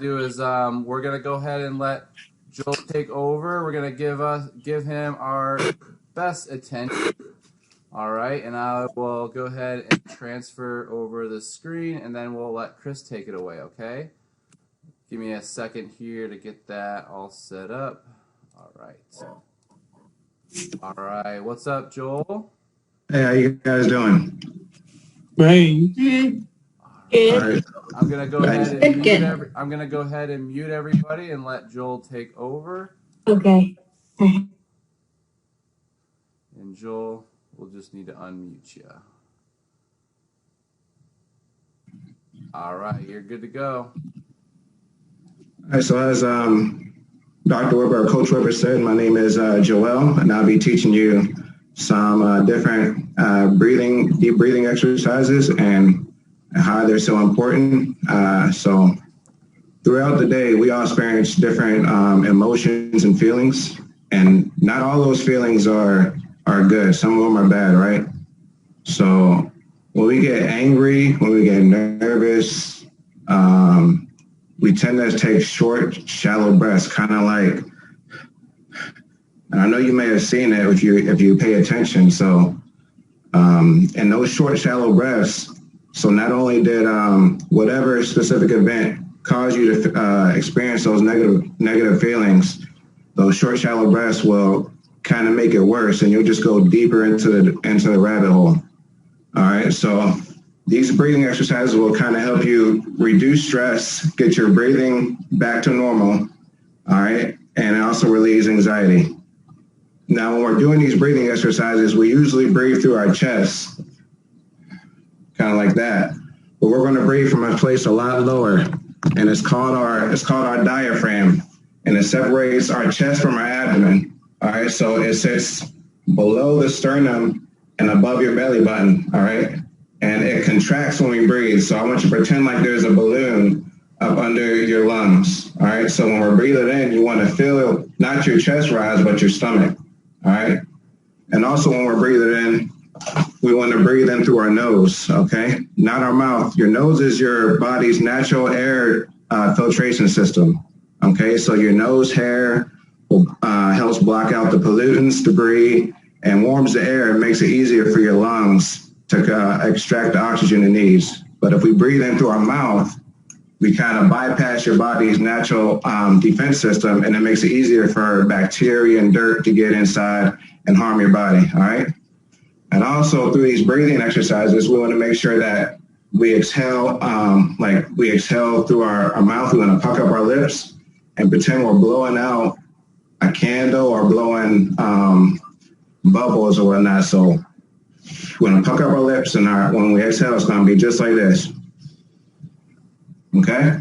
do is we're gonna go ahead and let Joel take over. We're gonna give him our best attention. All right, and I will go ahead and transfer over the screen, and then we'll let Chris take it away. Okay? Give me a second here to get that all set up. All right. All right. What's up, Joel? Hey, how you guys doing? Hey. All right. I'm gonna go ahead and mute everybody and let Joel take over. Okay. And Joel, we'll just need to unmute you. All right, you're good to go. All right, so as Dr. Weber or Coach Weber said, my name is Joel, and I'll be teaching you some different deep breathing exercises and how they're so important. So throughout the day, we all experience different emotions and feelings, and not all those feelings are good. Some of them are bad, right? So when we get angry, when we get nervous, we tend to take short, shallow breaths, kind of like, and I know you may have seen it if you pay attention. So, and those short, shallow breaths, so not only did whatever specific event cause you to experience those negative feelings, those short, shallow breaths will kind of make it worse, and you'll just go deeper into the rabbit hole. All right, so these breathing exercises will kind of help you reduce stress, get your breathing back to normal, all right, and it also relieves anxiety. Now, when we're doing these breathing exercises, we usually breathe through our chest, kind of like that, but we're going to breathe from a place a lot lower, and it's called our diaphragm, and it separates our chest from our abdomen. All right, so it sits below the sternum and above your belly button. All right, and it contracts when we breathe. So I want you to pretend like there's a balloon up under your lungs. All right, so when we're breathing in, you want to feel not your chest rise, but your stomach. All right, and also when we're breathing in, we want to breathe in through our nose, okay? Not our mouth. Your nose is your body's natural air filtration system, okay? So your nose hair helps block out the pollutants, debris, and warms the air and makes it easier for your lungs to extract the oxygen it needs. But if we breathe in through our mouth, we kind of bypass your body's natural defense system, and it makes it easier for bacteria and dirt to get inside and harm your body, all right? And also through these breathing exercises, we want to make sure that we exhale, we exhale through our mouth. We want to pucker up our lips and pretend we're blowing out a candle or blowing bubbles or whatnot. So we're going to pucker up our lips, and when we exhale, it's going to be just like this. Okay?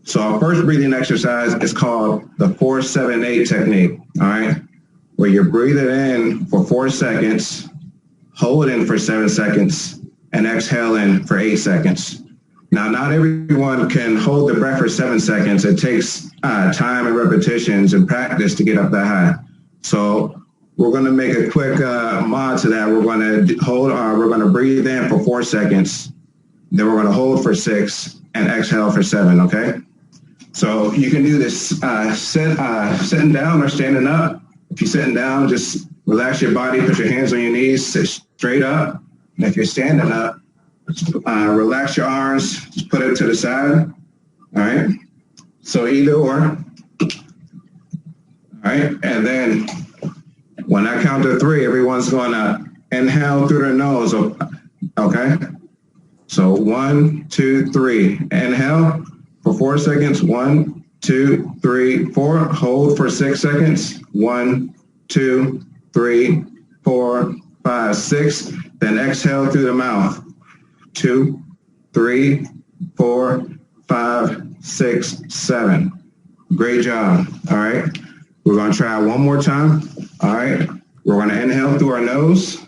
So our first breathing exercise is called the 4-7-8 technique, all right? Where you're breathing in for 4 seconds, hold in for 7 seconds, and exhale in for 8 seconds. Now, not everyone can hold the breath for 7 seconds. It takes time and repetitions and practice to get up that high. So we're going to make a quick mod to that. We're going to we're going to breathe in for 4 seconds, then we're going to hold for 6 and exhale for 7, okay? So you can do this sitting down or standing up. If you're sitting down, just relax your body, put your hands on your knees, sit straight up. And if you're standing up, relax your arms, just put it to the side, all right? So either or, all right? And then when I count to 3, everyone's gonna inhale through their nose, okay? So 1, 2, 3, inhale for 4 seconds, 1, 2, 3, 4, hold for 6 seconds, 1, 2, 3, 4, 5, 6, then exhale through the mouth, 2, 3, 4, 5, 6, 7. Great job, all right? We're gonna try one more time, all right? We're gonna inhale through our nose,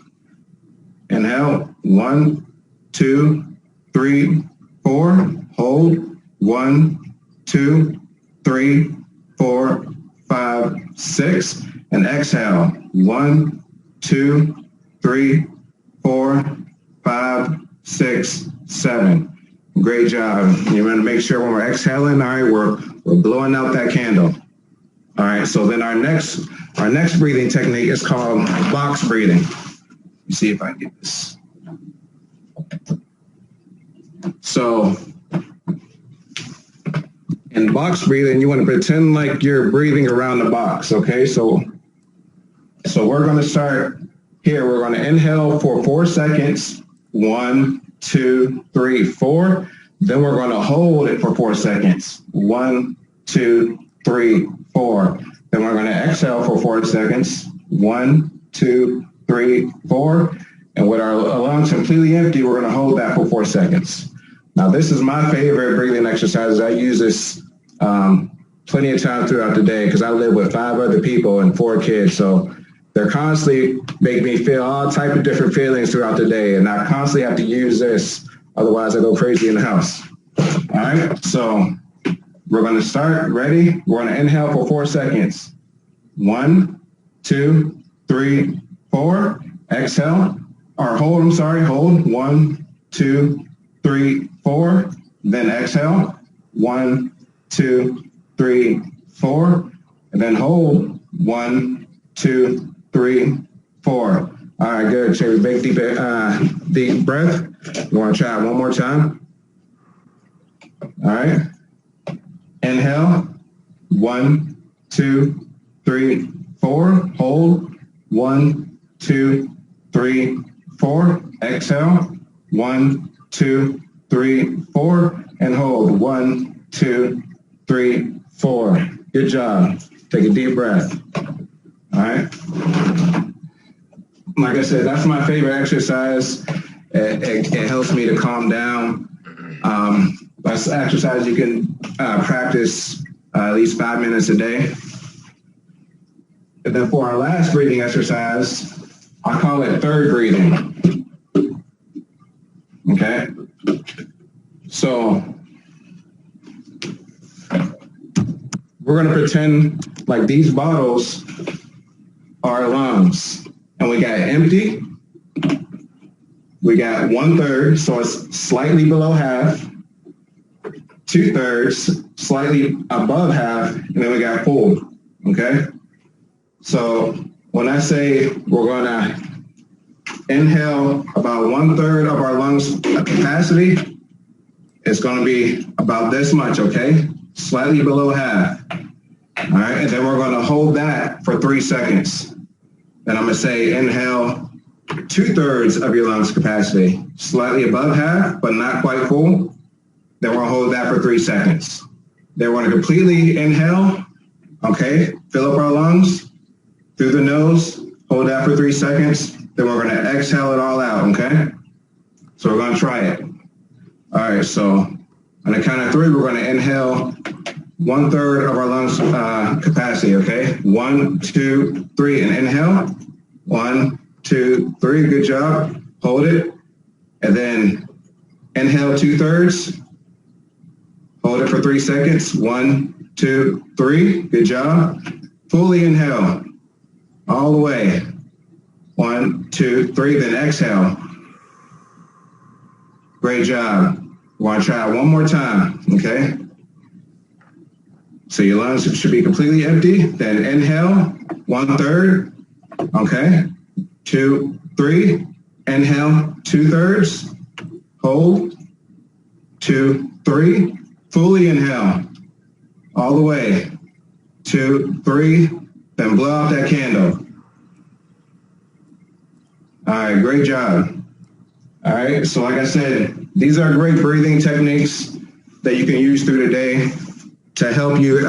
inhale, 1, 2, 3, 4, hold, 1, 2, 3, 4, 5, 6, and exhale, 1, 2, 3, 4, 5, 6, 7. Great job. You're going to make sure when we're exhaling, all right, we're blowing out that candle. All right, so then our next breathing technique is called box breathing. Let me see if I can get this. So in box breathing, you want to pretend like you're breathing around the box, okay? So we're going to start here. We're going to inhale for 4 seconds. 1, 2, 3, 4. Then we're going to hold it for 4 seconds. 1, 2, 3, 4. Then we're going to exhale for 4 seconds. 1, 2, 3, 4. And with our lungs completely empty, we're going to hold that for 4 seconds. Now, this is my favorite breathing exercise. I use this plenty of times throughout the day because I live with 5 other people and 4 kids. So they're constantly make me feel all type of different feelings throughout the day. And I constantly have to use this. Otherwise, I go crazy in the house. All right. So we're going to start. Ready? We're going to inhale for 4 seconds. 1, 2, 3, 4. Exhale. Or hold. I'm sorry. Hold. 1, 2, 3, 4. Then exhale. 1, 2, 3, 4. And then hold. 1, 2, 3, 4. All right, good. Take a big deep breath. You want to try it one more time? All right. Inhale. 1, 2, 3, 4. Hold. 1, 2, 3, 4. Exhale. 1, 2, 3, 4. And hold. 1, 2, 3, 4. Good job. Take a deep breath. All right. Like I said, that's my favorite exercise. It helps me to calm down. That's an exercise you can practice at least 5 minutes a day. And then for our last breathing exercise, I call it third breathing. Okay. So we're going to pretend like these bottles are lungs. And we got empty. We got 1/3, so it's slightly below half. 2/3, slightly above half. And then we got full. Okay? So when I say we're going to inhale about 1/3 of our lungs capacity, it's going to be about this much, okay? Slightly below half. All right, and then we're going to hold that for 3 seconds. Then I'm going to say inhale 2/3 of your lungs capacity, slightly above half, but not quite full. Then we'll hold that for 3 seconds. Then we're going to completely inhale, okay? Fill up our lungs through the nose, hold that for 3 seconds. Then we're going to exhale it all out, okay? So we're going to try it. All right, so on the count of 3, we're going to inhale 1/3 of our lungs capacity, okay? 1, 2, 3, and inhale. 1, 2, 3, good job. Hold it. And then inhale 2/3. Hold it for 3 seconds. 1, 2, 3, good job. Fully inhale all the way. 1, 2, 3, then exhale. Great job. We're going to try it one more time, okay? So your lungs should be completely empty. Then inhale, 1/3, okay? 2, 3, inhale, 2/3, hold, 2, 3, fully inhale, all the way, 2, 3, then blow out that candle. All right, great job. All right, so like I said, these are great breathing techniques that you can use through the day to help you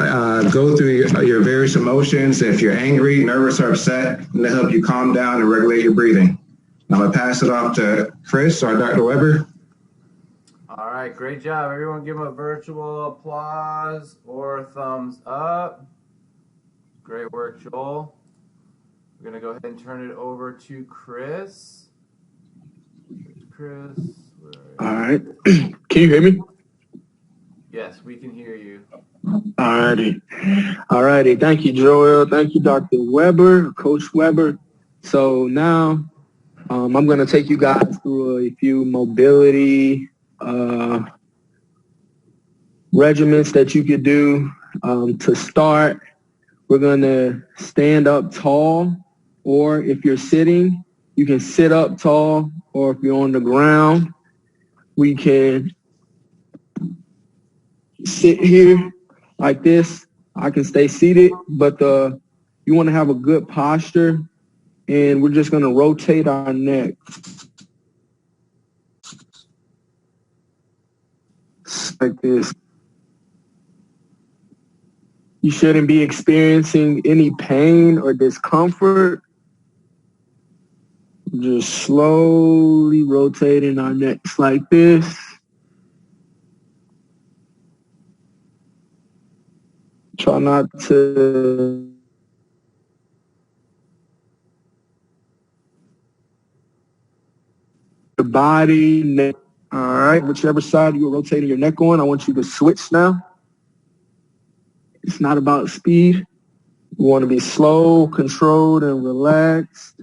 go through your various emotions. If you're angry, nervous, or upset, and to help you calm down and regulate your breathing. I'm going to pass it off to Chris or Dr. Weber. All right, great job. Everyone give him a virtual applause or thumbs up. Great work, Joel. We're going to go ahead and turn it over to Chris. Chris, where are you? All right. Can you hear me? Yes, we can hear you. All righty. Thank you, Joel. Thank you, Dr. Weber, Coach Weber. So now I'm going to take you guys through a few mobility regimens that you could do. To start, we're going to stand up tall, or if you're sitting, you can sit up tall, or if you're on the ground, we can sit here like this. I can stay seated, but you want to have a good posture, and we're just going to rotate our neck like this. You shouldn't be experiencing any pain or discomfort. Just slowly rotating our necks like this. Try not to the body, neck. All right, whichever side you're rotating your neck on, I want you to switch now. It's not about speed. You want to be slow, controlled, and relaxed.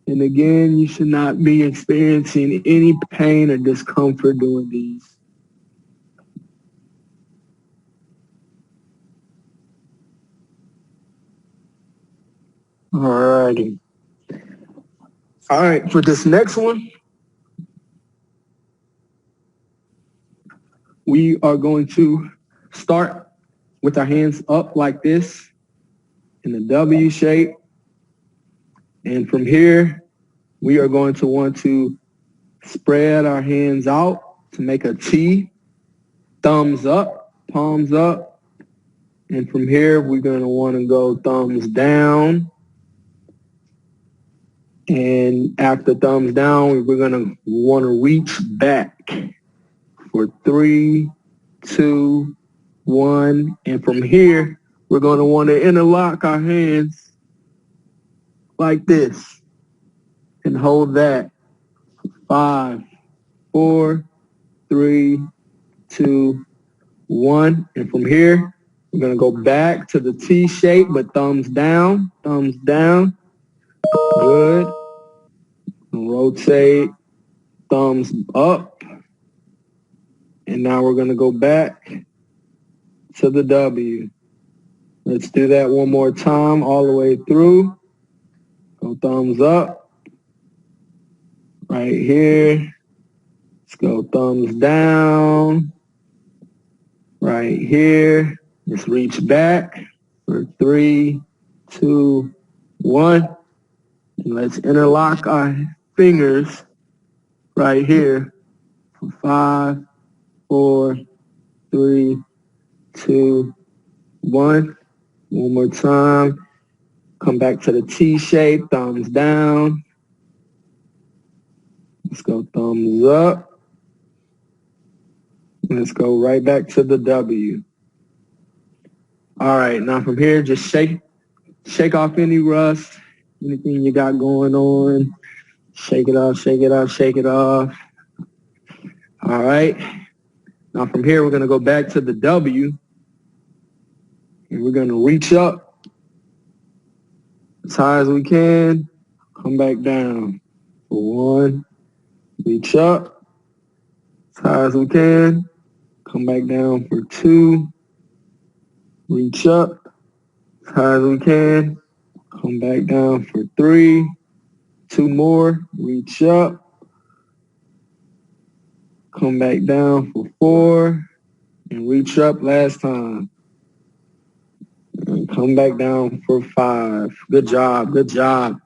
And again, you should not be experiencing any pain or discomfort doing these. All righty. All right, for this next one, we are going to start with our hands up like this in the W shape. And from here, we are going to want to spread our hands out to make a T, thumbs up, palms up. And from here, we're going to want to go thumbs down. And after thumbs down, we're going to want to reach back for 3, 2, 1. And from here, we're going to want to interlock our hands like this and hold that. 5, 4, 3, 2, 1. And from here, we're going to go back to the T shape, but thumbs down, thumbs down. Good. Rotate, thumbs up. And now we're going to go back to the W. Let's do that one more time all the way through. Go thumbs up. Right here. Let's go thumbs down. Right here. Let's reach back for 3, 2, 1. And let's interlock our fingers right here for 5, 4, 3, 2, 1. One more time. Come back to the T shape, thumbs down. Let's go thumbs up. Let's go right back to the W. All right, now from here, just shake off any rust, anything you got going on. Shake it off, shake it off, shake it off. All right. Now from here, we're going to go back to the W. And we're going to reach up as high as we can. Come back down for 1. Reach up as high as we can. Come back down for 2. Reach up as high as we can. Come back down for 3. 2 more. Reach up. Come back down for 4. And reach up last time. And come back down for 5. Good job. Good job.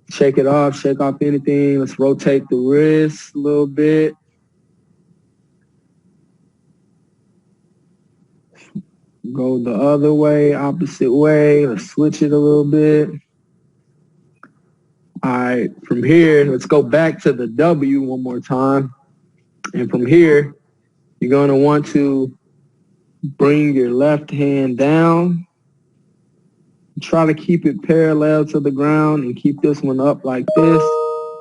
Shake it off. Shake off anything. Let's rotate the wrist a little bit. Go the other way, opposite way. Let's switch it a little bit. All right, from here, let's go back to the W one more time. And from here, you're going to want to bring your left hand down. Try to keep it parallel to the ground and keep this one up like this.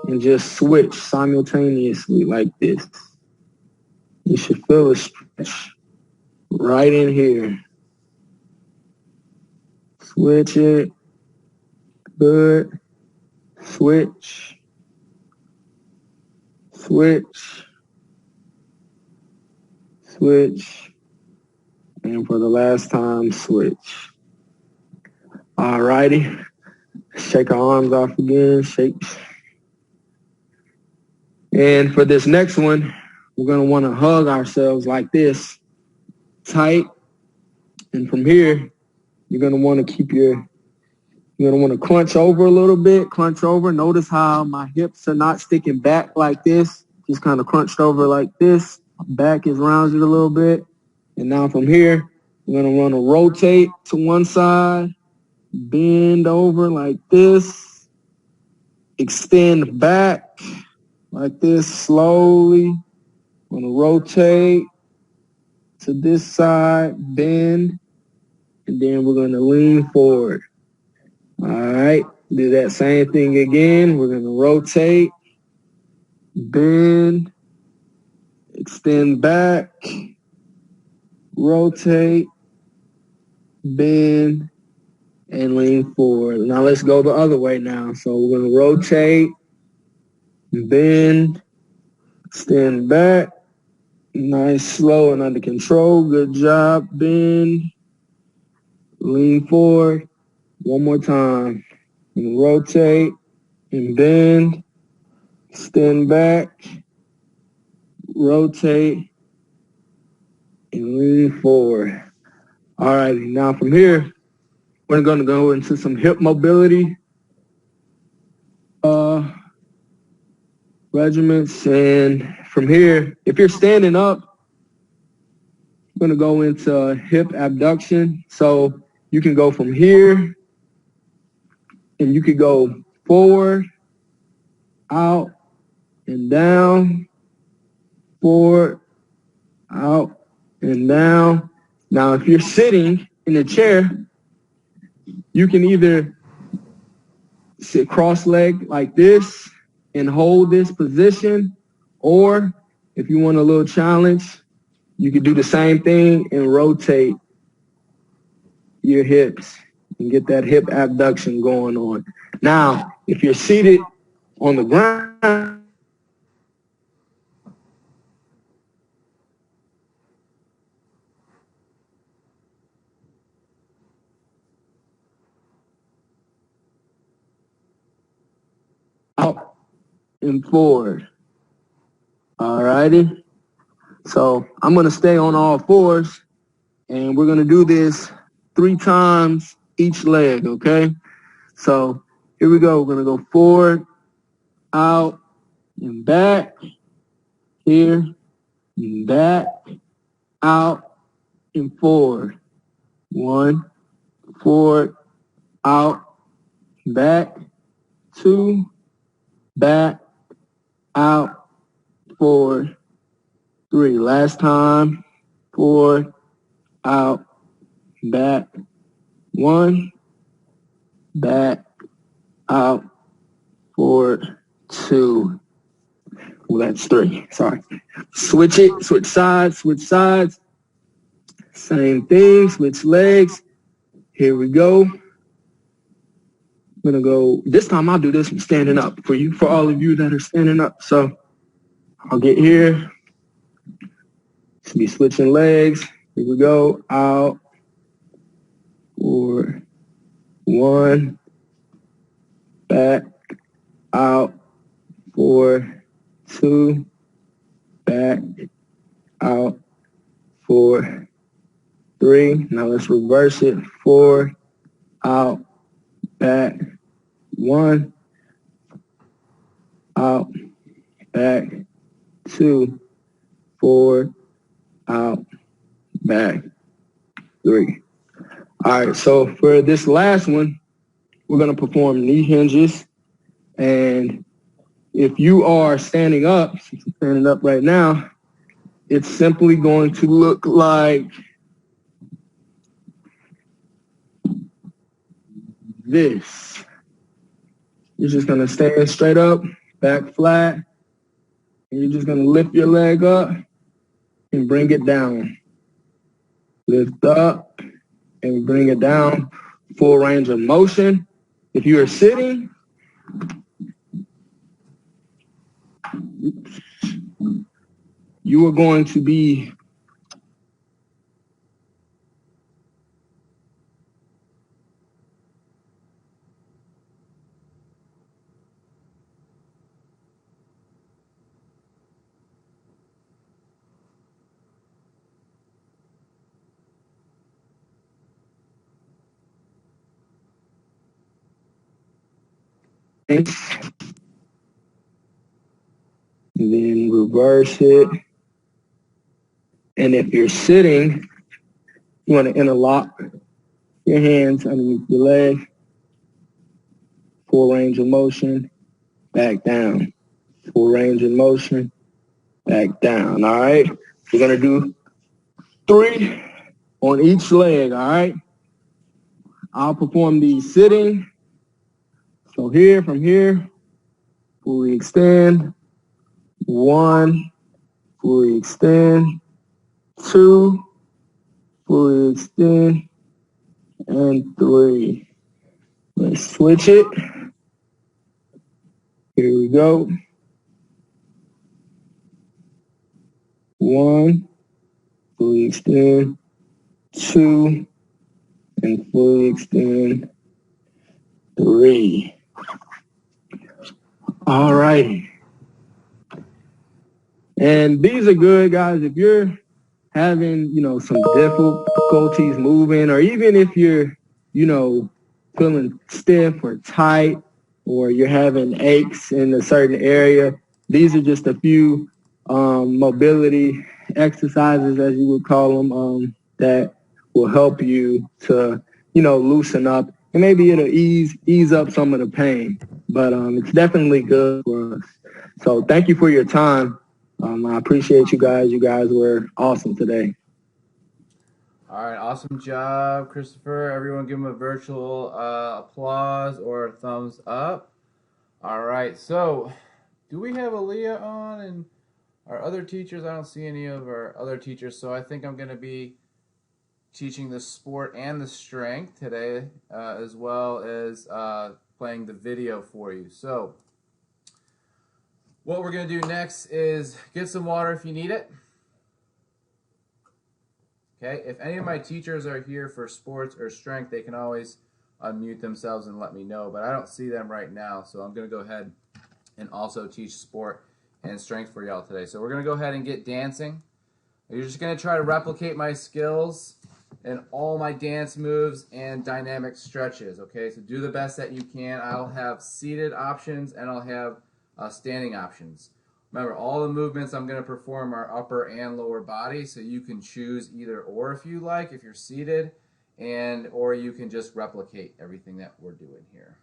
And just switch simultaneously like this. You should feel a stretch right in here. Switch it. Good. Switch. Switch. Switch. And for the last time, switch. All righty. Shake our arms off again, shakes. And for this next one, we're gonna wanna hug ourselves like this, tight. And from here, you're gonna wanna you're gonna wanna crunch over a little bit, crunch over. Notice how my hips are not sticking back like this, just kind of crunched over like this. Back is rounded a little bit. And now from here, we're gonna wanna rotate to one side, bend over like this, extend back like this slowly. I'm gonna rotate to this side, bend, and then we're gonna lean forward. All right, do that same thing again. We're gonna rotate, bend, extend back, rotate, bend, and lean forward. Now let's go the other way now. So we're gonna rotate, bend, extend back. Nice, slow, and under control. Good job. Bend, lean forward. One more time. And rotate and bend, extend back, rotate, and lean forward. All right, now from here, we're going to go into some hip mobility regiments. And from here, if you're standing up, we're going to go into hip abduction. So you can go from here, and you could go forward, out, and down, forward, out, and down. Now, if you're sitting in a chair, you can either sit cross-legged like this and hold this position, or if you want a little challenge, you can do the same thing and rotate your hips and get that hip abduction going on. Now, if you're seated on the ground, out and forward. All righty. So I'm going to stay on all fours, and we're going to do this 3 times each leg, okay? So here we go. We're going to go forward, out, and back. Here, and back, out, and forward. 1, forward, out, back. 2, back, out, forward. 3, last time. Forward, out, back. 1, back, out, forward. 2. Well, that's 3. Sorry. Switch it. Switch sides. Switch sides. Same thing. Switch legs. Here we go. I'm gonna go. This time I'll do this from standing up for you, for all of you that are standing up. So I'll get here. Should be switching legs. Here we go. Out. Forward. 1. Back. Out. Forward. 2. Back. Out. Forward. 3. Now let's reverse it. 4. Out. Back. 1. Out. Back. 2. Forward. Out. Back. 3. All right, so for this last one, we're going to perform knee hinges. And if you are standing up, since I'm standing up right now, it's simply going to look like this. You're just going to stand straight up, back flat, and you're just going to lift your leg up and bring it down. Lift up and bring it down. Full range of motion. If you are sitting, you are going to be and then reverse it. And if you're sitting, you want to interlock your hands underneath your leg, full range of motion, back down. Full range of motion, back down. All right. We're going to do 3 on each leg. All right. I'll perform these sitting. So here, from here, fully extend. 1, fully extend. 2, fully extend. And 3. Let's switch it. Here we go. 1, fully extend. 2, and fully extend. 3. All right. And these are good, guys. If you're having, some difficulties moving, or even if you're, feeling stiff or tight, or you're having aches in a certain area, these are just a few mobility exercises, as you would call them, that will help you to, loosen up, and maybe it'll ease up some of the pain. But it's definitely good for us. So thank you for your time. I appreciate you guys. You guys were awesome today. All right, awesome job, Christopher. Everyone give him a virtual applause or a thumbs up. All right, so do we have Aaliyah on and our other teachers? I don't see any of our other teachers, so I think I'm going to be teaching the sport and the strength today, as well as playing the video for you. So what we're going to do next is get some water if you need it. Okay, if any of my teachers are here for sports or strength, they can always unmute themselves and let me know, but I don't see them right now, so I'm going to go ahead and also teach sport and strength for y'all today. So we're going to go ahead and get dancing. You're just going to try to replicate my skills and all my dance moves and dynamic stretches, okay? So do the best that you can. I'll have seated options and I'll have standing options. Remember, all the movements I'm going to perform are upper and lower body, so you can choose either or if you like, if you're seated, or you can just replicate everything that we're doing here.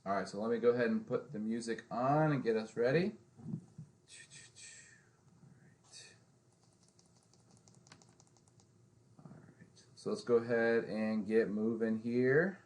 All right, so let me go ahead and put the music on and get us ready. All right, so let's go ahead and get moving here.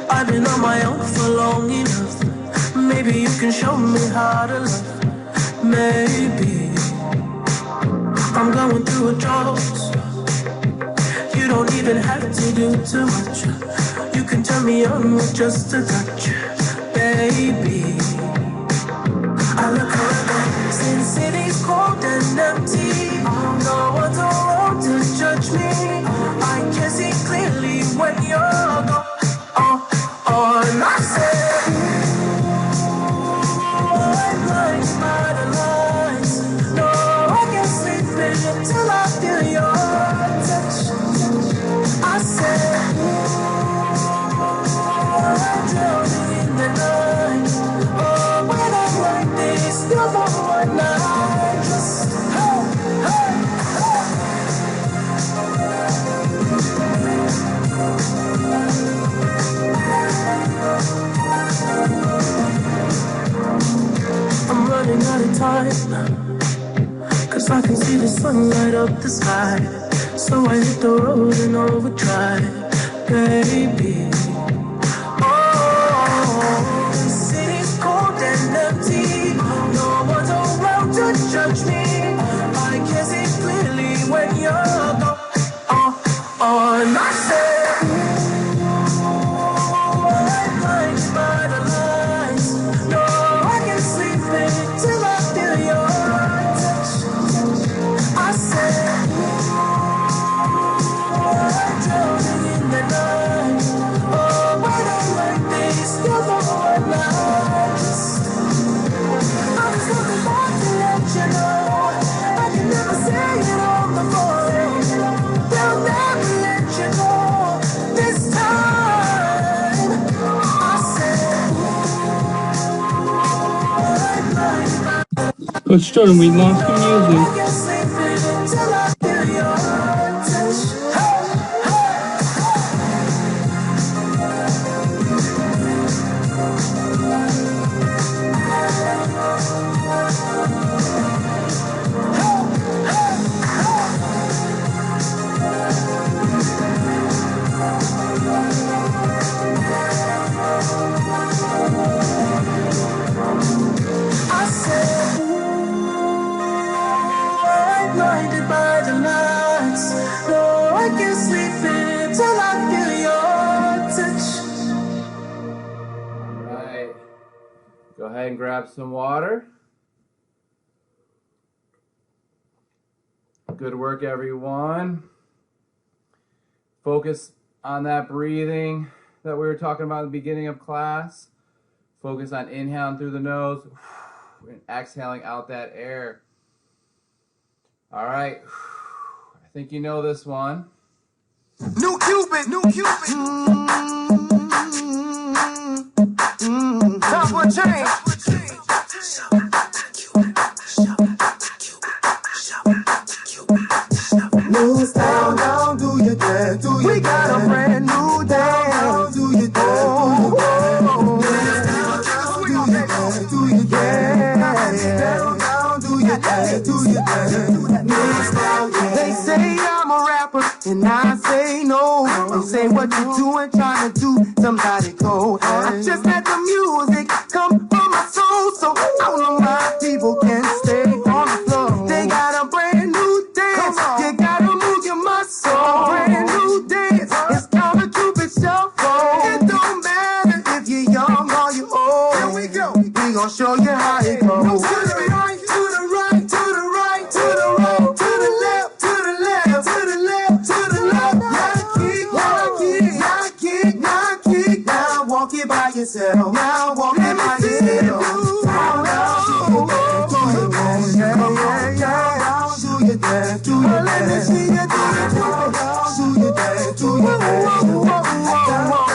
I've been on my own for long enough. Maybe you can show me how to love. Maybe I'm going through a drought. You don't even have to do too much. You can turn me on with just a touch, baby. I look around, since city's cold and empty. No one's around to judge me. I can see clearly when you're gone. And I said, I'm blinded by the lights. No, I can't sleep until I feel your touch. I said, I'm drowning in the night. Oh, when I'm like this, you're the one I just, hey, hey. I'm running out of time, cause I can see the sun light up the sky. So I hit the road and overdrive, baby. Oh, the city's cold and empty. No one's around to judge me. I can see clearly when you're gone. And I said, I'm blinded by the light. What's Jordan? We lost the music. Blinded by the lights, no, I can't sleep until I feel your touch. All right. Go ahead and grab some water. Good work, everyone. Focus on that breathing that we were talking about at the beginning of class. Focus on inhaling through the nose and exhaling out that air. All right. I think you know this one. New Cupid, new Cupid. Time for a change. New style, down, do your dance, do your. We got a brand new dance, do your dance, do your dance, do your dance, do your dance. They say I'm a rapper, and I say no. They say what you doing, trying to do somebody cold. I just let the music come from my soul, so all of my people can stay on the floor. They got a brand new dance, you gotta move your muscle. Brand new dance, it's called the Cupid Shuffle. It don't matter if you're young or you're old. Here we go, we gon' show you how it goes. To the right, to the right, to the right, to the right, to the left, to the left, to the left, to the left. Now kick, now kick, now kick, now kick. Now walk it by yourself. Now walk it by yourself. Down, down, do your dance, do your dance, do your dance. Let me see you do your dance, do your dance, do your dance,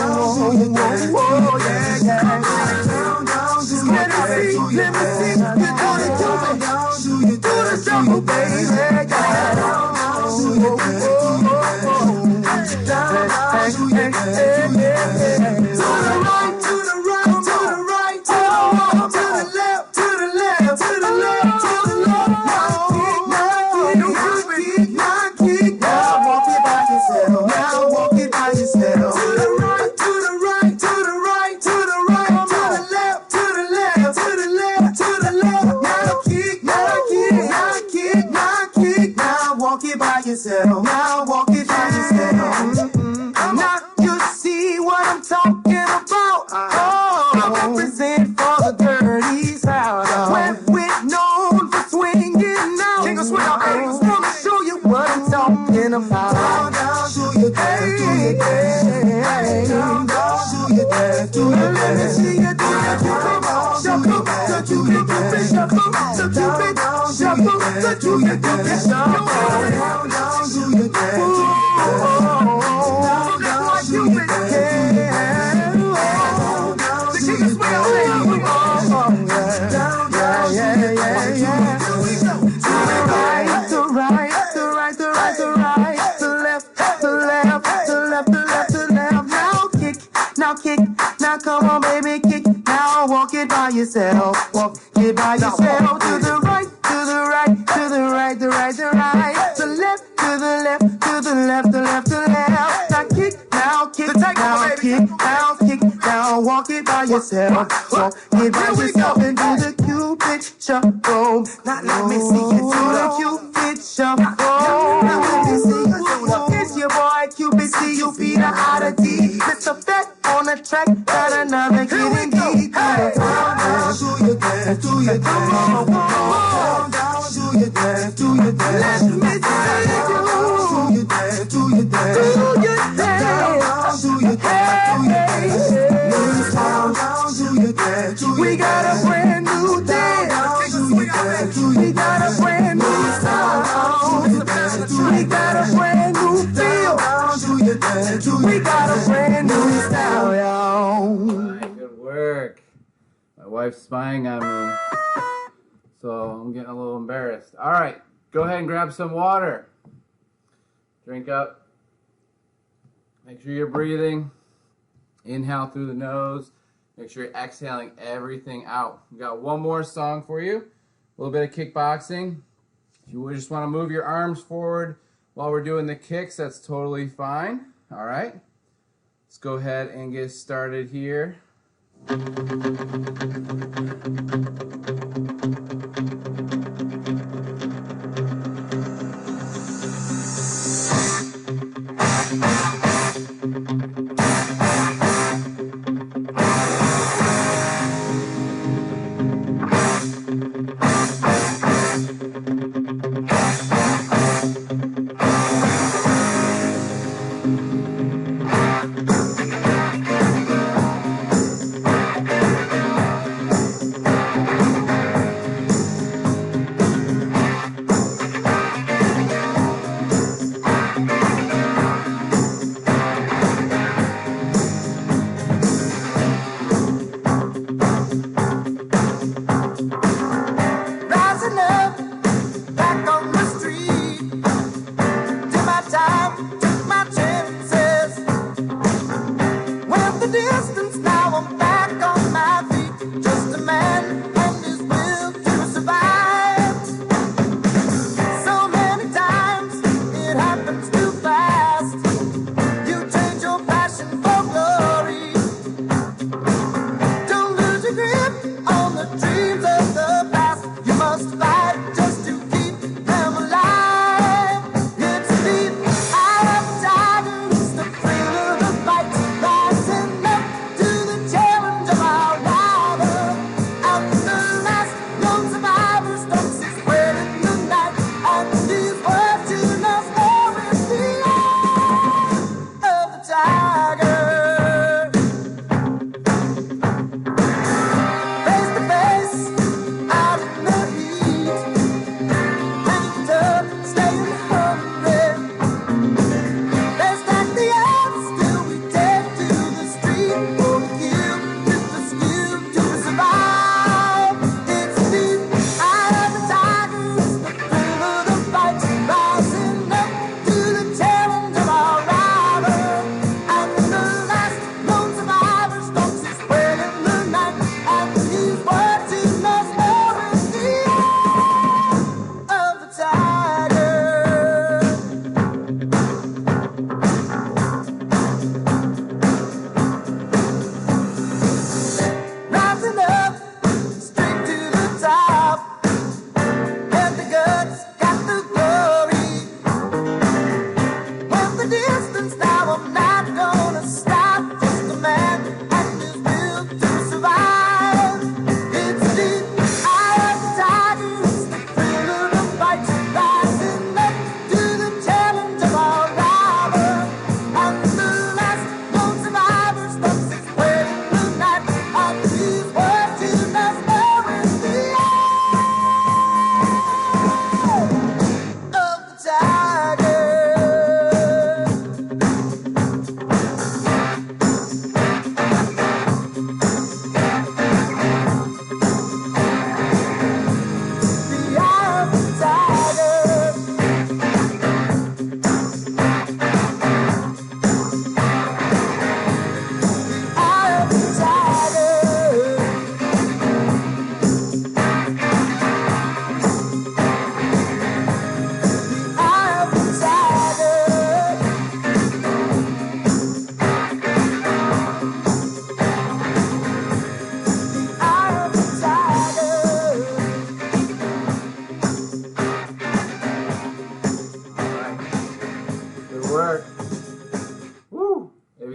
let me see you do the Cupid, do the shuffle, baby. Now walk it by yourself. Now you see what I'm talking about. I represent for the dirty South, where we're known for swinging out. King of swing out, I just wanna show you what I'm talking about. Down, down, do your dance, do your dance. Down, down, do your dance, do your dance. Let me see you do your Cupid shuffle, the Cupid shuffle, the Cupid shuffle, the Cupid shuffle. Now come on, baby, kick. Now walk it by yourself. Walk it by yourself. To the right, to the right, to the right, the right, the right. To the left, to the left, to the left, the left, the left. Now kick, now kick, now kick, now kick. Now walk it by yourself. Walk it by yourself and do the Cupid shuffle. Now let me see you do the Cupid shuffle. Now let me see you do the. It's your boy Cupid, C-U-P, the oddity. Mr. Fat on the track, got another kid in deep. Down, do your dance, do your dance. Down, do your dance, do your dance. Let me see you do your dance, do your dance. Do your dance, do your dance, do your dance. Down, do your dance, do your dance. We got a brand new dance. We got a brand new style. We got a brand new feel. We got a brand new style, y'all. All right, good work. My wife's spying on me. So so I'm getting a little embarrassed. All right, go ahead and grab some water. Drink up. Make sure you're breathing. Inhale through the nose. Make sure you're exhaling everything out. We got one more song for you. A little bit of kickboxing. If you just want to move your arms forward while we're doing the kicks, that's totally fine. All right. Let's go ahead and get started here.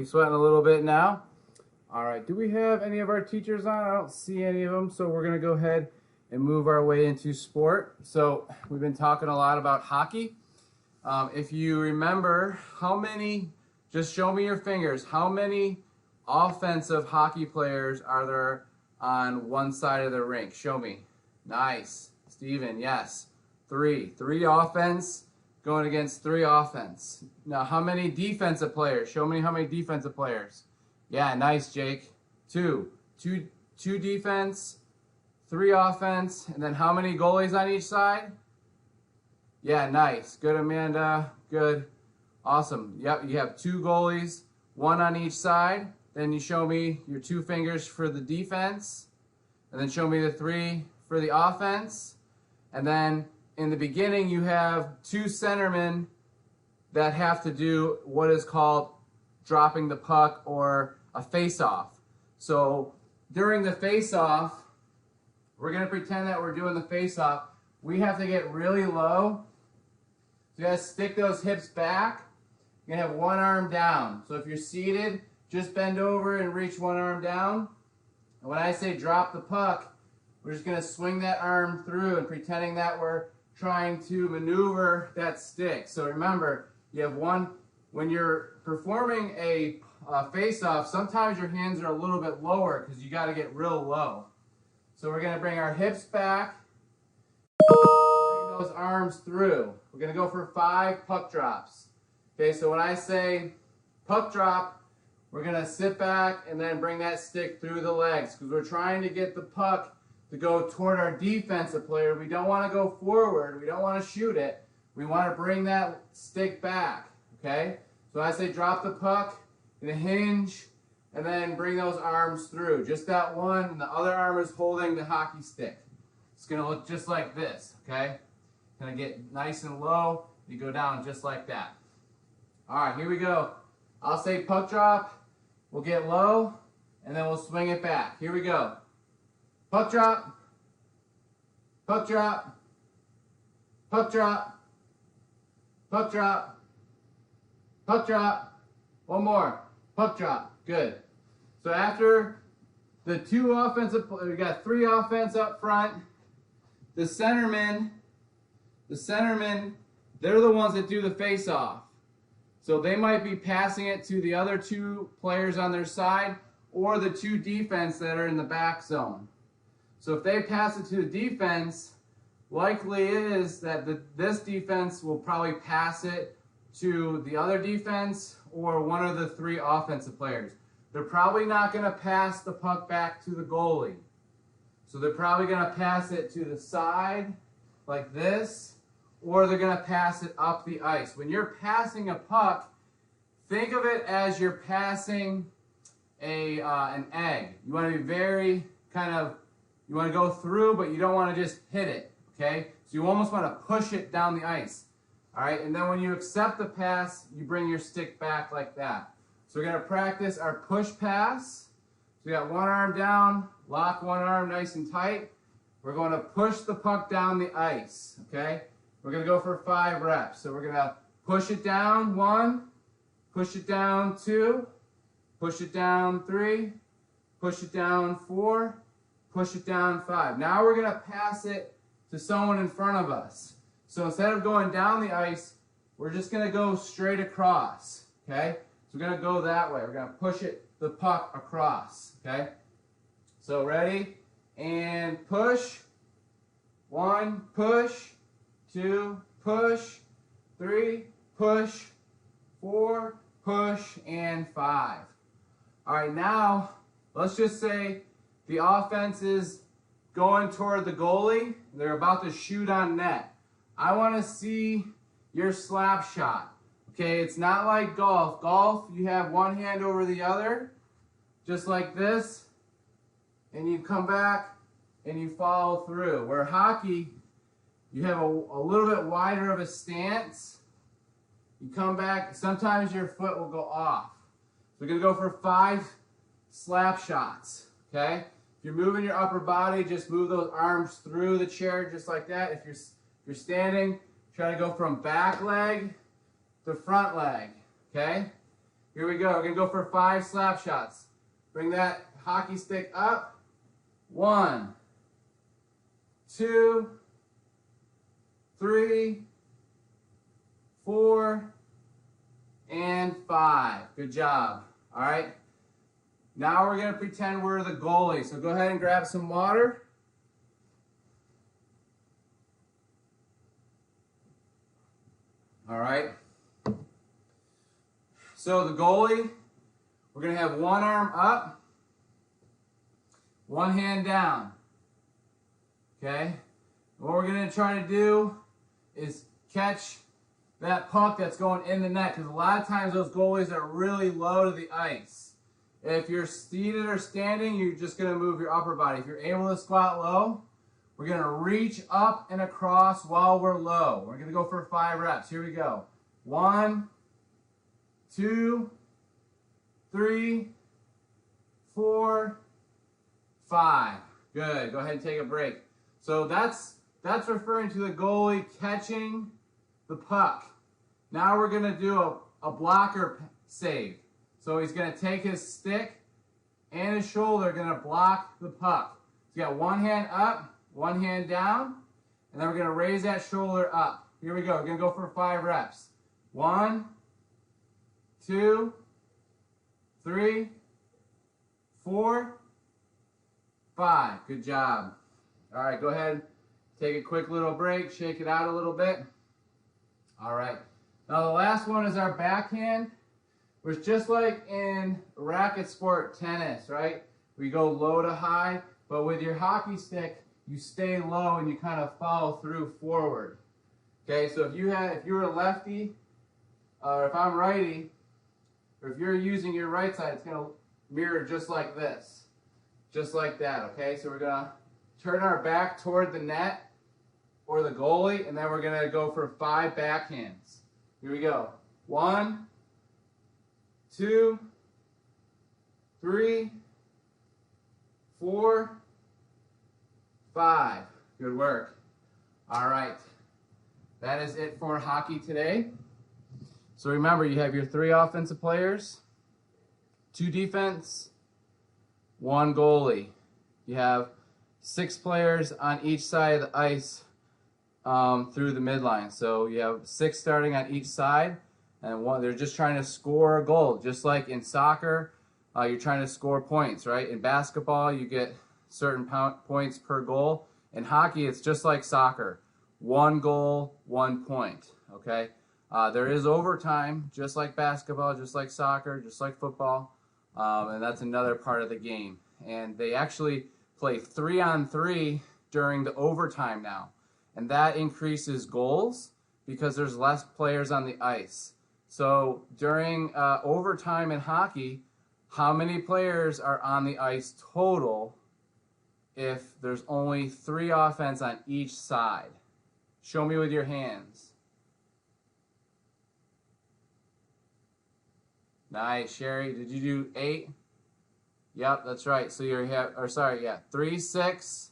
Sweating a little bit now. All right, do we have any of our teachers on? I don't see any of them, so we're gonna go ahead and move our way into sport. So we've been talking a lot about hockey. If you remember, how many, just show me your fingers, how many offensive hockey players are there on one side of the rink? Show me. Nice. Steven, yes. Three offense going against 3 offense. Now, how many defensive players? Show me how many defensive players. Yeah, nice, Jake. 2 defense, 3 offense, and then how many goalies on each side? Yeah, nice. Good, Amanda. Good. Awesome. Yep, you have 2 goalies, 1 on each side. Then you show me your 2 fingers for the defense, and then show me the 3 for the offense. And then in the beginning, you have 2 centermen that have to do what is called dropping the puck or a face-off. So during the face-off, we're going to pretend that we're doing the face-off. We have to get really low. So you got to stick those hips back. You're going to have one arm down. So if you're seated, just bend over and reach one arm down. And when I say drop the puck, we're just going to swing that arm through and pretending that we're trying to maneuver that stick. So remember, you have one, when you're performing a face-off, sometimes your hands are a little bit lower because you got to get real low. So we're going to bring our hips back, bring those arms through. We're going to go for 5 puck drops. Okay, so when I say puck drop, we're going to sit back and then bring that stick through the legs because we're trying to get the puck to go toward our defensive player. We don't want to go forward. We don't want to shoot it. We want to bring that stick back, okay? So I say drop the puck in a hinge and then bring those arms through. Just that one, and the other arm is holding the hockey stick. It's going to look just like this, okay? Going to get nice and low. You go down just like that. All right, here we go. I'll say puck drop. We'll get low, and then we'll swing it back. Here we go. Puck drop, puck drop, puck drop, puck drop, puck drop. One more, puck drop. Good. So after the 2 offensive, we got 3 offense up front. The centermen, they're the ones that do the face-off. So they might be passing it to the other 2 players on their side or the 2 defense that are in the back zone. So if they pass it to the defense, likely is that this defense will probably pass it to the other defense or one of the 3 offensive players. They're probably not going to pass the puck back to the goalie. So they're probably going to pass it to the side like this, or they're going to pass it up the ice. When you're passing a puck, think of it as you're passing an egg. You want to be very you want to go through, but you don't want to just hit it, okay? So you almost want to push it down the ice, all right? And then when you accept the pass, you bring your stick back like that. So we're going to practice our push pass. So we got one arm down, lock one arm nice and tight. We're going to push the puck down the ice, okay? We're going to go for 5 reps. So we're going to push it down 1, push it down 2, push it down 3, push it down 4, push it down 5. Now we're going to pass it to someone in front of us. So instead of going down the ice, we're just going to go straight across, okay? So we're going to go that way. We're going to push the puck across, okay? So ready? And push. 1, push. 2, push. 3, push. 4, push. And 5. All right, now let's just say the offense is going toward the goalie. They're about to shoot on net. I want to see your slap shot. Okay, it's not like golf. Golf, you have one hand over the other, just like this, and you come back and you follow through. Where hockey, you have a little bit wider of a stance. You come back, sometimes your foot will go off. So we're going to go for 5 slap shots, okay? If you're moving your upper body, just move those arms through the chair just like that. If you're standing, try to go from back leg to front leg, okay? Here we go. We're going to go for 5 slap shots. Bring that hockey stick up. 1, 2, 3, 4, and 5. Good job. All right. Now we're going to pretend we're the goalie. So go ahead and grab some water. All right. So the goalie, we're going to have one arm up, one hand down. Okay? What we're going to try to do is catch that puck that's going in the net, because a lot of times those goalies are really low to the ice. If you're seated or standing, you're just going to move your upper body. If you're able to squat low, we're going to reach up and across while we're low. We're going to go for 5 reps. Here we go. 1, 2, 3, 4, 5. Good. Go ahead and take a break. So that's referring to the goalie catching the puck. Now we're going to do a blocker save. So he's going to take his stick and his shoulder, going to block the puck. He's got one hand up, one hand down, and then we're going to raise that shoulder up. Here we go. We're going to go for 5 reps. 1, 2, 3, 4, 5. Good job. All right, go ahead. Take a quick little break. Shake it out a little bit. All right. Now the last one is our backhand, which just like in racket sport tennis, right? We go low to high, but with your hockey stick, you stay low and you kind of follow through forward. Okay, so if you're a lefty, or if I'm righty, or if you're using your right side, it's gonna mirror just like this. Just like that, okay? So we're gonna turn our back toward the net or the goalie, and then we're gonna go for 5 backhands. Here we go. 1, 2, 3, 4, 5. Good work. All right. That is it for hockey today. So remember, you have your 3 offensive players, 2 defense, 1 goalie. You have 6 players on each side of the ice through the midline. So you have 6 starting on each side, and they're just trying to score a goal. Just like in soccer, you're trying to score points, right? In basketball, you get certain points per goal. In hockey, it's just like soccer. 1 goal, 1 point, okay? There is overtime, just like basketball, just like soccer, just like football, and that's another part of the game. And they actually play 3-on-3 during the overtime now, and that increases goals because there's less players on the ice. So during overtime in hockey, how many players are on the ice total if there's only 3 offense on each side? Show me with your hands. Nice, Sherry. Did you do 8? Yep, that's right. So you have, 3, 6,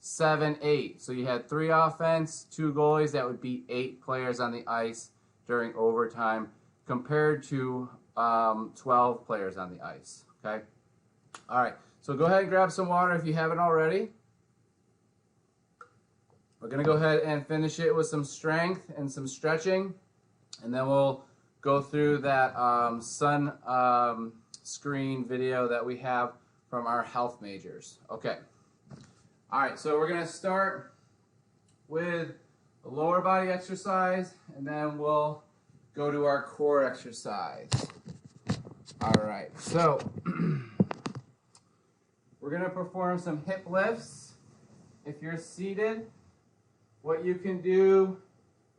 7, 8. So you had 3 offense, 2 goalies. That would be 8 players on the ice during overtime, compared to 12 players on the ice. Okay. All right. So go ahead and grab some water if you haven't already. We're gonna go ahead and finish it with some strength and some stretching, and then we'll go through that sun screen video that we have from our health majors. Okay. All right, so we're gonna start with a lower body exercise, and then we'll go to our core exercise. All right, so we're gonna perform some hip lifts. If you're seated, what you can do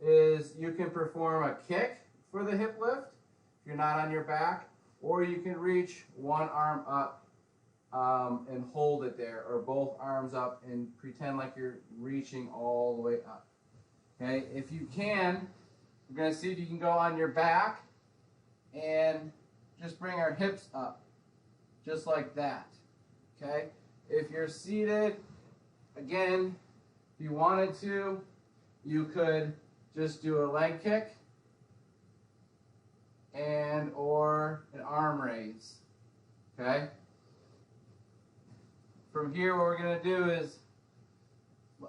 is you can perform a kick for the hip lift if you're not on your back, or you can reach one arm up and hold it there, or both arms up and pretend like you're reaching all the way up. Okay, if you can, we're going to see if you can go on your back and just bring our hips up, just like that. Okay, if you're seated, again, if you wanted to, you could just do a leg kick and or an arm raise. Okay? From here, what we're going to do is,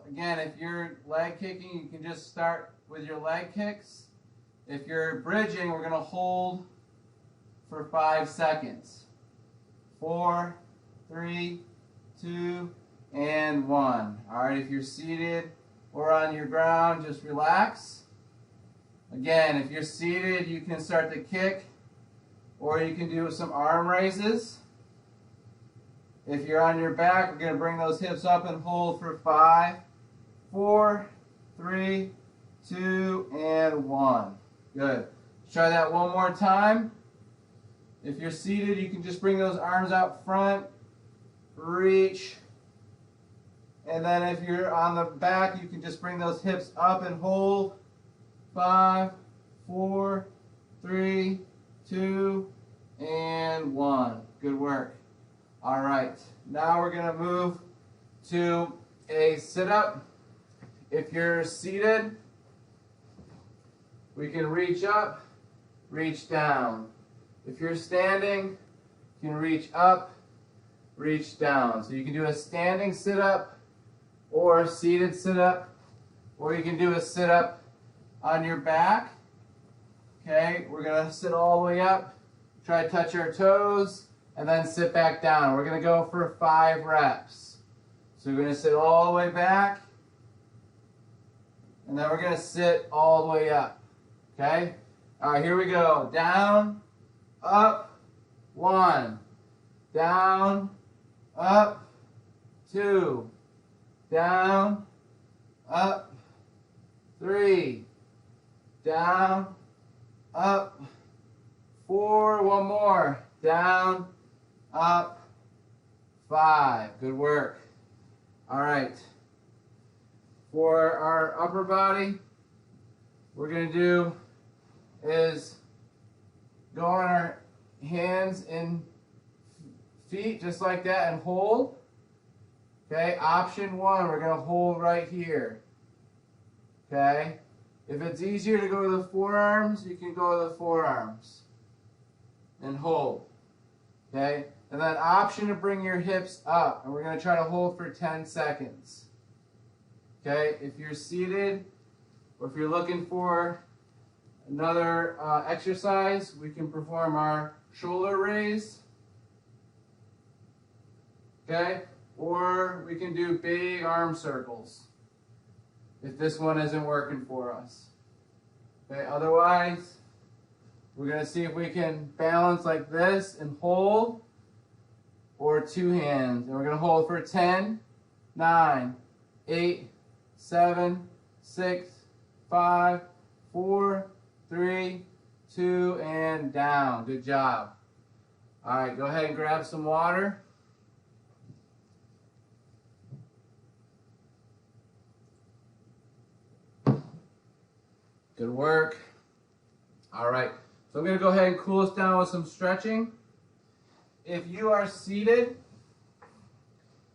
again, if you're leg kicking, you can just start with your leg kicks. If you're bridging, we're going to hold for 5 seconds. 4, 3, 2, and 1. All right, if you're seated or on your ground, just relax. Again, if you're seated, you can start to kick, or you can do some arm raises. If you're on your back, we're going to bring those hips up and hold for 5, 4, 3, 2, and 1. Good. Let's try that one more time. If you're seated, you can just bring those arms out front, reach, and then if you're on the back, you can just bring those hips up and hold. 5, 4, 3, 2, and 1. Good work. All right. Now we're going to move to a sit-up. If you're seated, we can reach up, reach down. If you're standing, you can reach up, reach down. So you can do a standing sit-up or a seated sit-up, or you can do a sit-up on your back. Okay, we're going to sit all the way up, try to touch our toes, and then sit back down. We're going to go for 5 reps. So we're going to sit all the way back, and then we're going to sit all the way up. Okay? All right, here we go. Down, up, 1. Down, up, 2. Down, up, 3. Down, up, 4. One more. Down, up, 5. Good work. All right. For our upper body, we're going to do is go on our hands and feet just like that and hold. Okay, option 1, we're going to hold right here. Okay, if it's easier to go to the forearms, you can go to the forearms and hold. Okay, and then option to bring your hips up, and we're going to try to hold for 10 seconds. Okay, if you're seated or if you're looking for another exercise, we can perform our shoulder raise. Okay, or we can do big arm circles if this one isn't working for us. Okay, otherwise, we're going to see if we can balance like this and hold, or 2 hands. And we're going to hold for 10, 9, 8, 7, 6, 5, 4, 3, 2, and down. Good job. All right, go ahead and grab some water. Good work. All right, so I'm going to go ahead and cool us down with some stretching. If you are seated,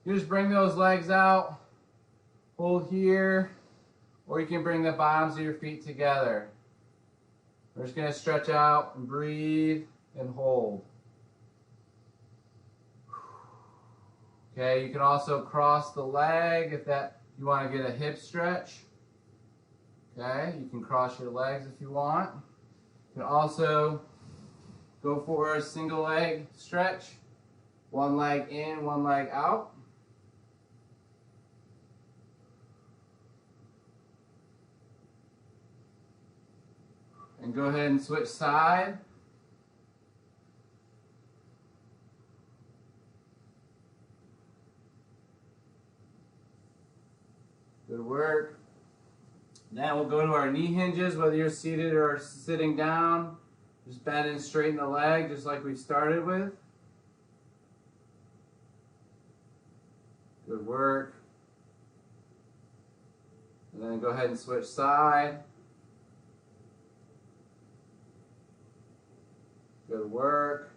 you just bring those legs out, hold here, or you can bring the bottoms of your feet together. We're just going to stretch out and breathe and hold. Okay, you can also cross the leg if you want to get a hip stretch. Okay, you can cross your legs if you want. You can also go for a single leg stretch. 1 leg in, 1 leg out. And go ahead and switch side. Good work. Now we'll go to our knee hinges, whether you're seated or sitting down. Just bend and straighten the leg, just like we started with. Good work. And then go ahead and switch side. Good work.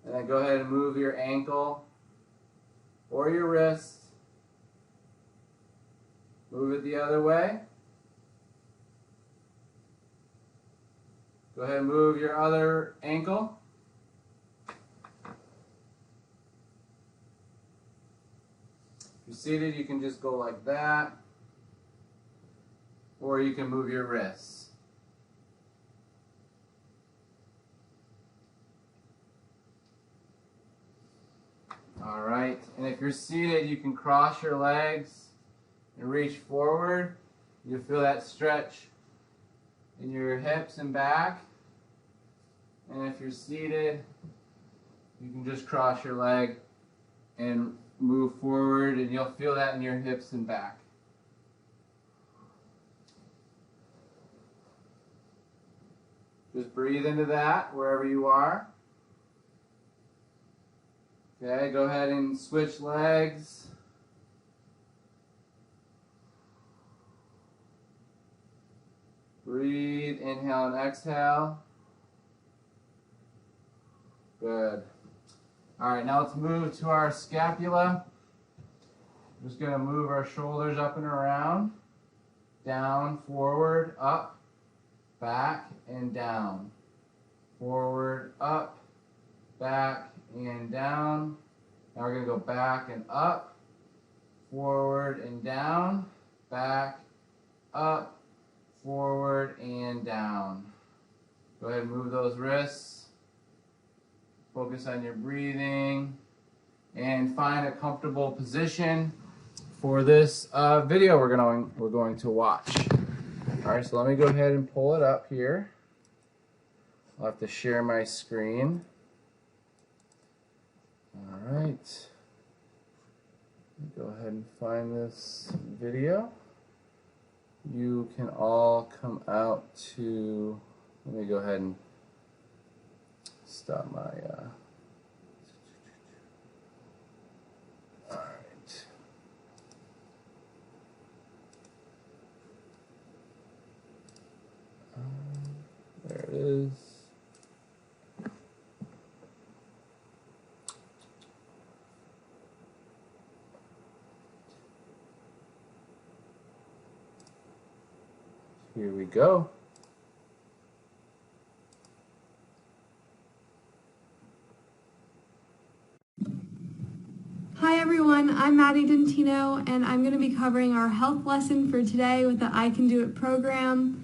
And then go ahead and move your ankle or your wrist. Move it the other way. Go ahead and move your other ankle. If you're seated, you can just go like that. Or you can move your wrists. All right, and if you're seated, you can cross your legs and reach forward. You'll feel that stretch in your hips and back. And if you're seated, you can just cross your leg and move forward, and you'll feel that in your hips and back. Just breathe into that wherever you are. Okay, go ahead and switch legs. Breathe, inhale and exhale. Good. All right, now let's move to our scapula. I'm just going to move our shoulders up and around. Down, forward, up, back, and down. Forward, up, back, and down. Now we're going to go back and up, forward and down, back, up, forward, and down. Go ahead and move those wrists. Focus on your breathing. And find a comfortable position for this video we're going to watch. All right, so let me go ahead and pull it up here. I'll have to share my screen. All right. Go ahead and find this video. You can all come out to, let me go ahead and stop my, all right. There it is. Here we go. Hi everyone, I'm Maddie Dentino and I'm going to be covering our health lesson for today with the I Can Do It program.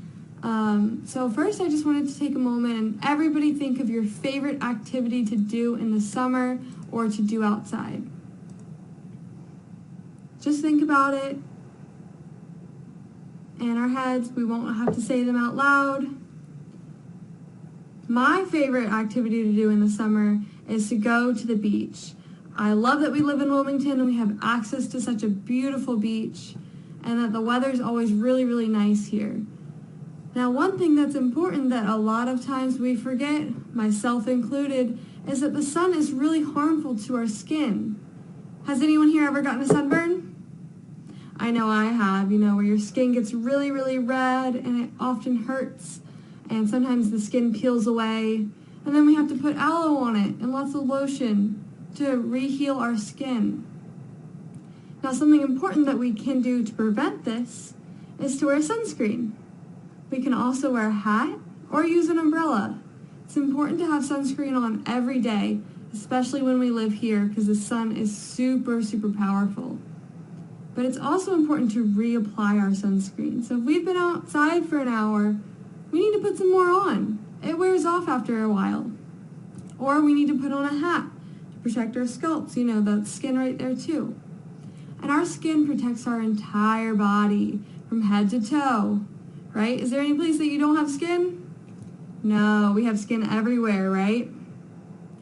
So first I just wanted to take a moment and everybody think of your favorite activity to do in the summer or to do outside. Just think about it. In our heads, we won't have to say them out loud. My favorite activity to do in the summer is to go to the beach. I love that we live in Wilmington and we have access to such a beautiful beach and that the weather's always really, really nice here. Now, one thing that's important that a lot of times we forget, myself included, is that the sun is really harmful to our skin. Has anyone here ever gotten a sunburn? I know I have, where your skin gets really, really red and it often hurts and sometimes the skin peels away and then we have to put aloe on it and lots of lotion to re-heal our skin. Now, something important that we can do to prevent this is to wear sunscreen. We can also wear a hat or use an umbrella. It's important to have sunscreen on every day, especially when we live here because the sun is super, super powerful. But it's also important to reapply our sunscreen. So if we've been outside for an hour, we need to put some more on. It wears off after a while. Or we need to put on a hat to protect our scalps, the skin right there too. And our skin protects our entire body from head to toe, right? Is there any place that you don't have skin? No, we have skin everywhere, right?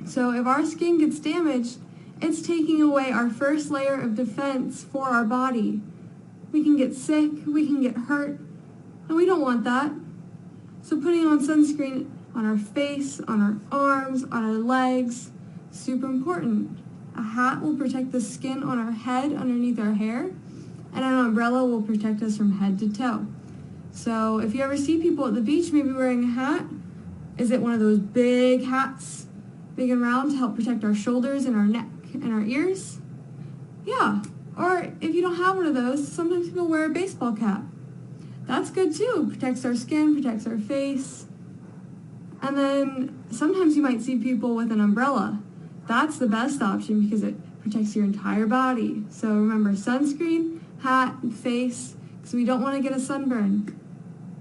So if our skin gets damaged, it's taking away our first layer of defense for our body. We can get sick, we can get hurt, and we don't want that. So putting on sunscreen on our face, on our arms, on our legs, super important. A hat will protect the skin on our head underneath our hair, and an umbrella will protect us from head to toe. So if you ever see people at the beach maybe wearing a hat, is it one of those big hats, big and round, to help protect our shoulders and our neck and our ears? Yeah. Or if you don't have one of those, sometimes people wear a baseball cap. That's good too. Protects our skin, protects our face. And then sometimes you might see people with an umbrella. That's the best option because it protects your entire body. So remember, sunscreen, hat, and face, because we don't want to get a sunburn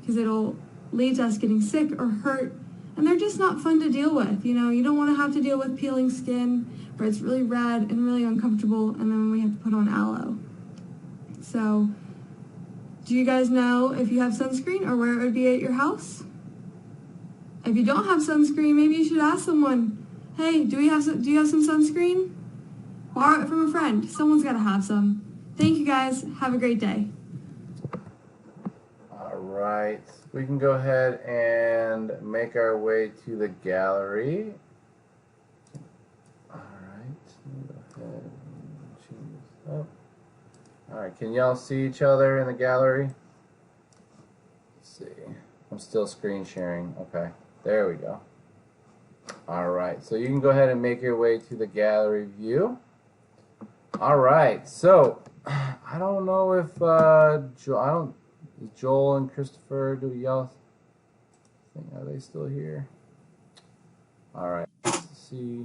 because it'll lead to us getting sick or hurt. And they're just not fun to deal with. You don't want to have to deal with peeling skin where it's really red and really uncomfortable, and then we have to put on aloe. So, do you guys know if you have sunscreen or where it would be at your house? If you don't have sunscreen, maybe you should ask someone, hey, do you have some sunscreen? Borrow it from a friend. Someone's got to have some. Thank you guys. Have a great day. All right. We can go ahead and make our way to the gallery. All right. Go ahead and change this up. All right. Can y'all see each other in the gallery? Let's see. I'm still screen sharing. Okay. There we go. All right. So you can go ahead and make your way to the gallery view. All right. So I don't know if Joel and Christopher, do y'all think, are they still here? All right, let's see,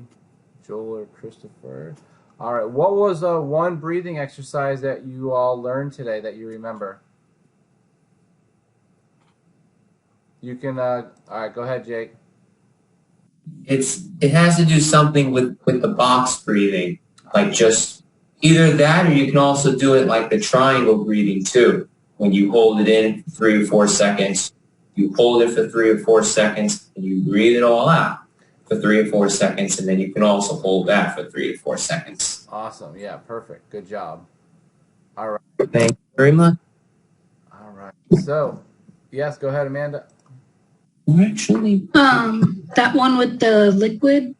Joel or Christopher. All right, what was one breathing exercise that you all learned today that you remember? You can, all right, go ahead, Jake. It has to do something with the box breathing, like just either that, or you can also do it like the triangle breathing too. When you hold it in 3 or 4 seconds, you hold it for 3 or 4 seconds, and you breathe it all out for 3 or 4 seconds, and then you can also hold that for 3 or 4 seconds. Awesome, yeah, perfect, good job. All right. Thank you very much. All right, so, yes, go ahead, Amanda. Actually, that one with the liquid.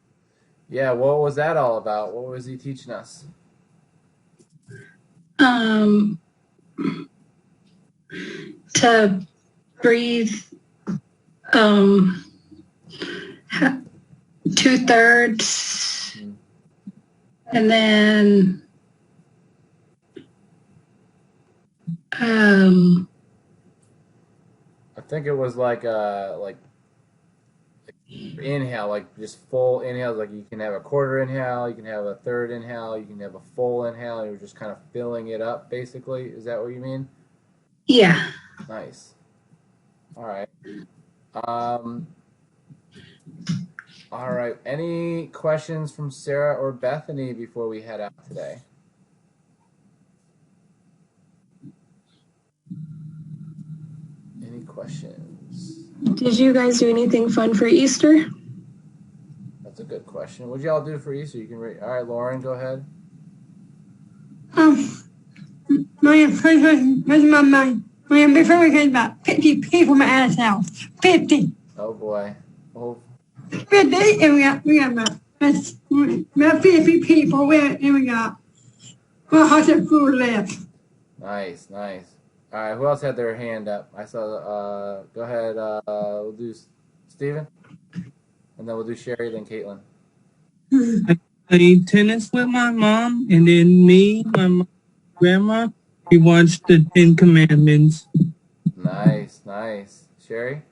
Yeah, what was that all about? What was he teaching us? To breathe 2/3, and then I think it was like inhale, like just full inhales. Like you can have a quarter inhale, you can have a third inhale, you can have a full inhale. You're just kind of filling it up, basically. Is that what you mean? yeah. Nice. All right. All right. Any questions from Sarah or Bethany before we head out today? Any questions? Did you guys do anything fun for Easter? That's a good question. What did y'all do for Easter? You can read. All right, Lauren, go ahead. Before we came about 50 people at my aunt's house. 50. Oh boy. Oh. 50, and we got about 50 people. And we got 100 food left. Nice, nice. All right, who else had their hand up? I saw. Go ahead. We'll do Steven, and then we'll do Sherry, then Caitlin. I played tennis with my mom, and then me, my grandma, we watched the 10 Commandments. Nice, nice. Sherry?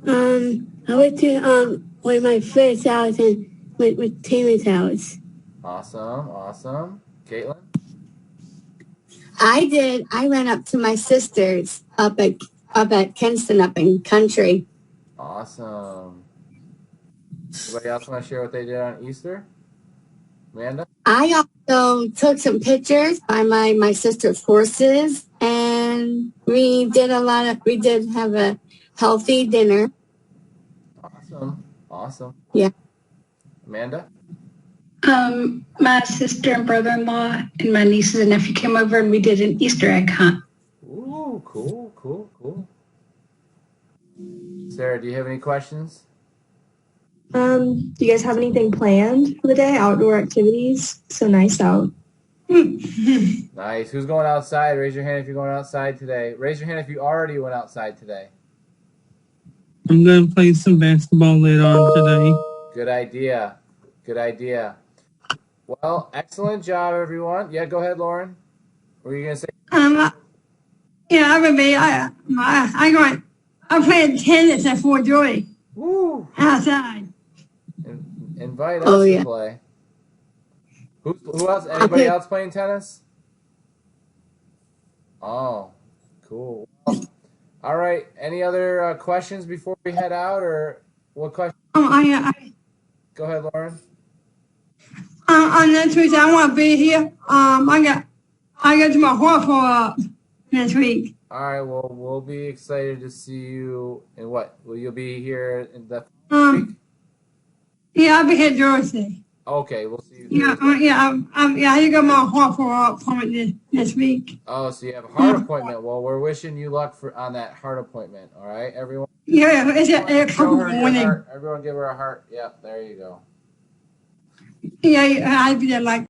I went to with my friend's house and went with Tammy's house. Awesome, awesome. Caitlin? I ran up to my sister's up at Kinston up in country. Awesome. Anybody else want to share what they did on Easter? Amanda? I also took some pictures by my sister's horses, and we did have a healthy dinner. Awesome, awesome. Yeah. Amanda? My sister and brother-in-law and my nieces and nephew came over, and we did an Easter egg hunt. Ooh, cool, cool, cool. Sarah, do you have any questions? Do you guys have anything planned for the day? Outdoor activities? So nice out. Nice. Who's going outside? Raise your hand if you're going outside today. Raise your hand if you already went outside today. I'm going to play some basketball later on today. Good idea. Good idea. Well, excellent job, everyone. Yeah, go ahead, Lauren. What were you going to say? Yeah, I would be. I'm playing tennis at Fort Joy. Woo! Outside. Invite us to play. Who else? Anybody else playing tennis? Oh, cool. Well, all right. Any other questions before we head out, or what question? Go ahead, Lauren. On next week, I want to be here. I got to my horse next week. All right. Well, we'll be excited to see you. In what? Will you be here in the week? Yeah, I'll be here Thursday. Okay, we'll see you Yeah, Thursday. yeah, I got my heart for appointment this week. Oh, so you have a heart appointment. Well, we're wishing you luck on that heart appointment. All right, everyone. Yeah, it's a Show couple her your morning. heart. Everyone, give her a heart. Yep, there you go. Yeah, I'd be there like